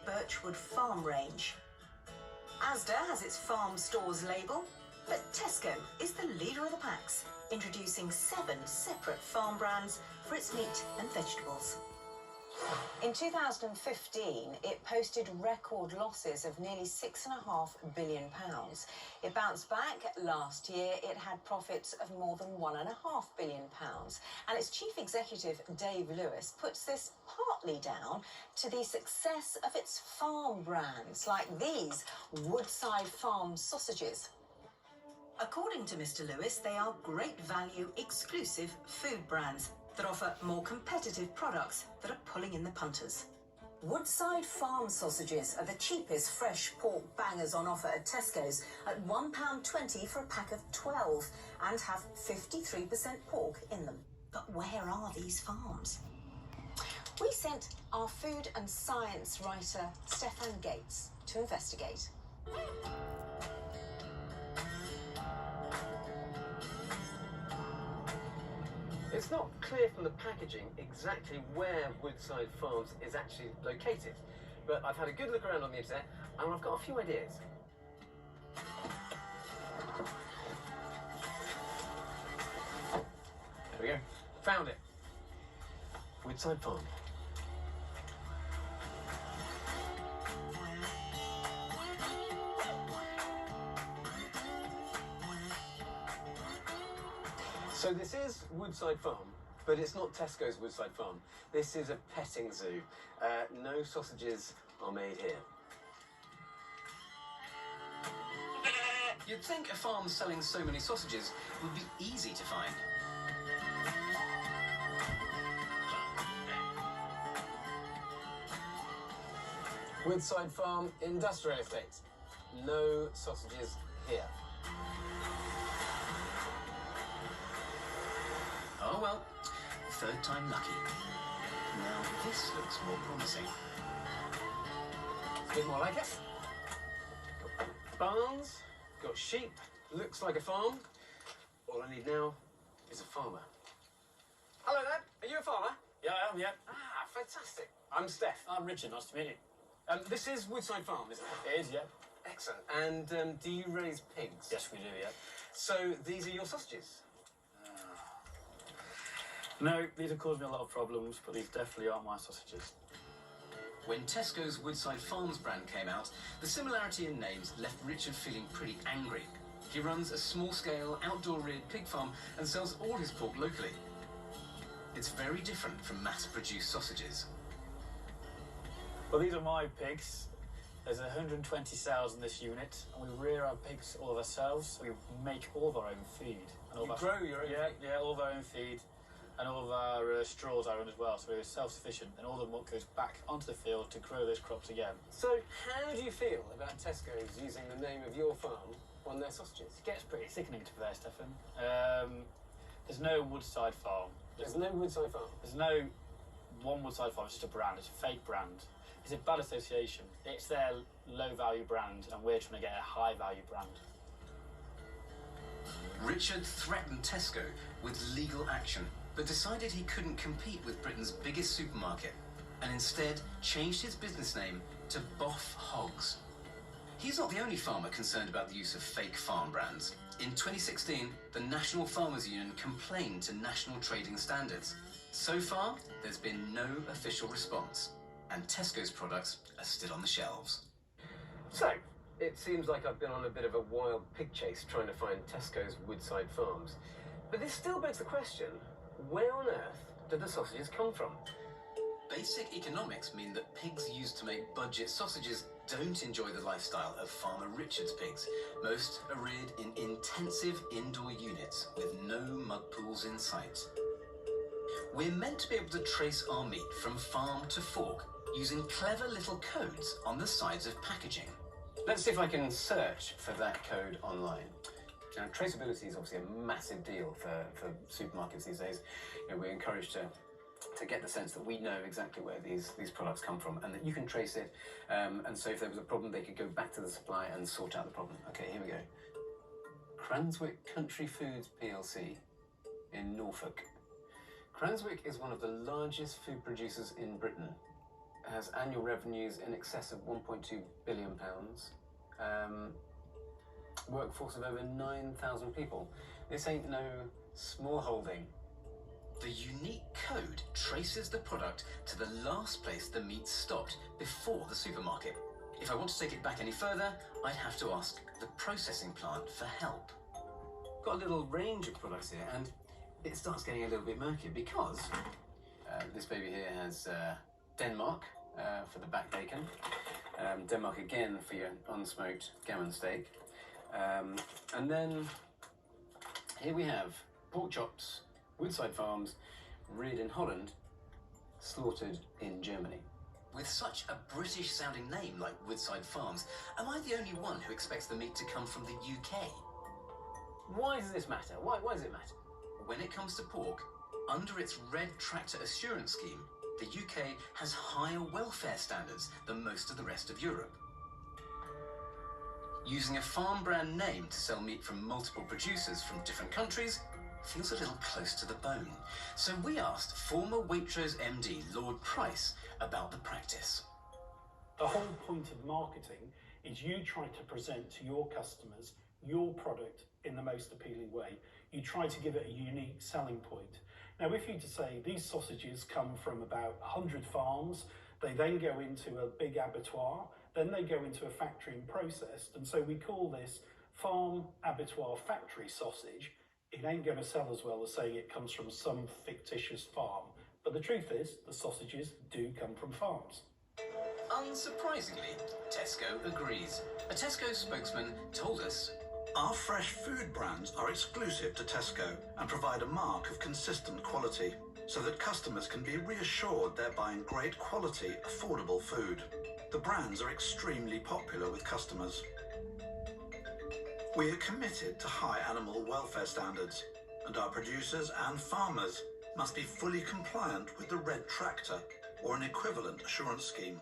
Birchwood farm range. Asda has its farm stores label, but Tesco is the leader of the packs, introducing 7 separate farm brands for its meat and vegetables. In 2015, it posted record losses of nearly £6.5 billion. It bounced back last year. It had profits of more than £1.5 billion. And its chief executive, Dave Lewis, puts this partly down to the success of its farm brands, like these Woodside Farm sausages. According to Mr. Lewis, they are great value, exclusive food brands that offer more competitive products that are pulling in the punters. Woodside Farm sausages are the cheapest fresh pork bangers on offer at Tesco's at £1.20 for a pack of 12 and have 53% pork in them. But where are these farms? We sent our food and science writer Stefan Gates to investigate. It's not clear from the packaging exactly where Woodside Farms is actually located, but I've had a good look around on the internet and I've got a few ideas. There we go. Found it. Woodside Farm. So this is Woodside Farm, but it's not Tesco's Woodside Farm. This is a petting zoo. No sausages are made here. You'd think a farm selling so many sausages would be easy to find. Woodside Farm Industrial Estate. No sausages here. Oh well, third time lucky. Now this looks more promising. A bit more like it. Got barns, got sheep, looks like a farm. All I need now is a farmer. Hello there, are you a farmer? Yeah, I am, yeah. Ah, fantastic. I'm Steph. I'm Richard, nice to meet you. This is Woodside Farm, isn't it? It is, yeah. Excellent. And do you raise pigs? Yes, we do, yeah. So these are your sausages? No, these have caused me a lot of problems, but these definitely aren't my sausages. When Tesco's Woodside Farms brand came out, the similarity in names left Richard feeling pretty angry. He runs a small-scale, outdoor-reared pig farm and sells all his pork locally. It's very different from mass-produced sausages. Well, these are my pigs. There's 120 cells in this unit, and we rear our pigs all of ourselves, so we make all of our own feed. And all You grow your own feed? Yeah, all of our own feed. And all of our straws are in as well, so we're self-sufficient, and all the muck goes back onto the field to grow those crops again. So how do you feel about Tesco's using the name of your farm on their sausages? It gets pretty sickening to be fair, Stefan. There's no Woodside Farm. There's no Woodside Farm? There's no one Woodside Farm, it's just a brand, it's a fake brand. It's a bad association. It's their low-value brand, and we're trying to get a high-value brand. Richard threatened Tesco with legal action, but decided he couldn't compete with Britain's biggest supermarket, and instead changed his business name to Boff Hogs. He's not the only farmer concerned about the use of fake farm brands. In 2016, the National Farmers Union complained to National Trading Standards. So far, there's been no official response, and Tesco's products are still on the shelves. So, it seems like I've been on a bit of a wild pig chase trying to find Tesco's Woodside Farms. But this still begs the question, where on earth did the sausages come from? Basic economics mean that pigs used to make budget sausages don't enjoy the lifestyle of Farmer Richard's pigs. Most are reared in intensive indoor units with no mud pools in sight. We're meant to be able to trace our meat from farm to fork using clever little codes on the sides of packaging. Let's see if I can search for that code online. Now, traceability is obviously a massive deal for supermarkets these days. You know, we're encouraged to get the sense that we know exactly where these products come from and that you can trace it. And so if there was a problem, they could go back to the supplier and sort out the problem. Okay, here we go. Cranswick Country Foods PLC in Norfolk. Cranswick is one of the largest food producers in Britain. has annual revenues in excess of £1.2 billion, workforce of over 9,000 people. This ain't no small holding. The unique code traces the product to the last place the meat stopped before the supermarket. If I want to take it back any further, I'd have to ask the processing plant for help. Got a little range of products here, and it starts getting a little bit murky because this baby here has Denmark for the back bacon, Denmark again for your unsmoked gammon steak, and then here we have pork chops, Woodside Farms, reared in Holland, slaughtered in Germany. With such a British-sounding name like Woodside Farms, am I the only one who expects the meat to come from the UK? Why does this matter? Why does it matter? When it comes to pork, under its Red Tractor Assurance Scheme, the UK has higher welfare standards than most of the rest of Europe. Using a farm brand name to sell meat from multiple producers from different countries feels a little close to the bone. So we asked former Waitrose MD Lord Price about the practice. The whole point of marketing is you try to present to your customers your product in the most appealing way. You try to give it a unique selling point. Now, if you to say these sausages come from about 100 farms, they then go into a big abattoir, then they go into a factory and processed, and so we call this farm abattoir factory sausage. It ain't going to sell as well as saying it comes from some fictitious farm. But the truth is, the sausages do come from farms. Unsurprisingly, Tesco agrees. A Tesco spokesman told us, "Our fresh food brands are exclusive to Tesco and provide a mark of consistent quality so that customers can be reassured they're buying great quality, affordable food. The brands are extremely popular with customers. We are committed to high animal welfare standards, and our producers and farmers must be fully compliant with the Red Tractor or an equivalent assurance scheme."